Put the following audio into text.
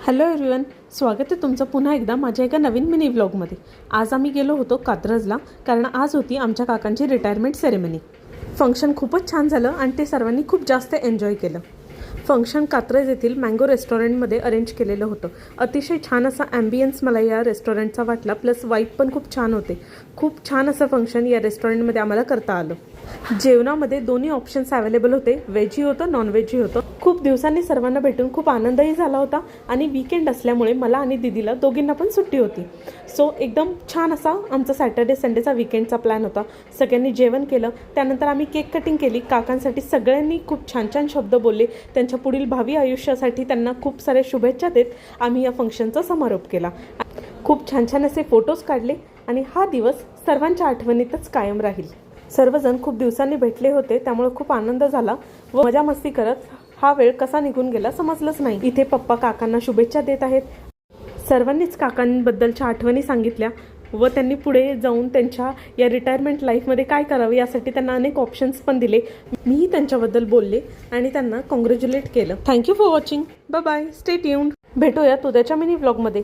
Hello everyone, स्वागत आहे तुमचं पुन्हा एकदा माझ्या एका नवीन मिनी व्लॉगमध्ये। आज आम्ही गेलो होतो कात्रजला, कारण आज होती आमच्या काकांची रिटायरमेंट सेरेमनी। फंक्शन खूपच छान झालं आणि ते सर्वांनी खूप जास्त एन्जॉय केलं। फंक्शन कात्रज येथील मँगो रेस्टॉरंटमध्ये अरेंज केलेलं होतं। अतिशय छान असा ॲम्बियन्स मला या रेस्टॉरंटचा वाटला, प्लस वाईब पण खूप छान होते। खूप छान असं फंक्शन या रेस्टॉरंटमध्ये आम्हाला करता आलं। जेवणामध्ये दोन्ही ऑप्शन्स अवेलेबल होते, व्हेजही होतं नॉन व्हेजही होतं। खूप दिवसांनी सर्वांना भेटून खूप आनंदही झाला होता आणि वीकेंड असल्यामुळे मला आणि दीदीला दोघींना पण सुट्टी होती। सो एकदम छान असा आमचा सॅटर्डे संडेचा वीकेंडचा प्लॅन होता। सगळ्यांनी जेवण केलं, त्यानंतर आम्ही केक कटिंग केली। काकांसाठी सगळ्यांनी खूप छान छान शब्द बोलले। त्यांच्या पुढील भावी आयुष्यासाठी त्यांना खूप सारे शुभेच्छा देत आम्ही या फंक्शनचा समारोप केला। खूप छान छान असे फोटोज काढले आणि हा दिवस सर्वांच्या आठवणीतच कायम राहील। सर्वजण खूप दिवसांनी भेटले होते, त्यामुळे खूप आनंद झाला व मजा मस्ती करत हा वेळ कसा निघून गेला समजलंच नाही। इथे पप्पा काकांना शुभेच्छा देत आहेत। सर्वांनीच काकांबद्दलच्या आठवणी सांगितल्या व त्यांनी पुढे जाऊन त्यांच्या या रिटायरमेंट लाईफमध्ये काय करावं यासाठी त्यांना अनेक ऑप्शन्स पण दिले। मीही त्यांच्याबद्दल बोलले आणि त्यांना कॉंग्रॅच्युलेट केलं। Thank you for watching, bye bye, stay tuned. भेटूयात उद्याच्या मिनी व्लॉगमध्ये।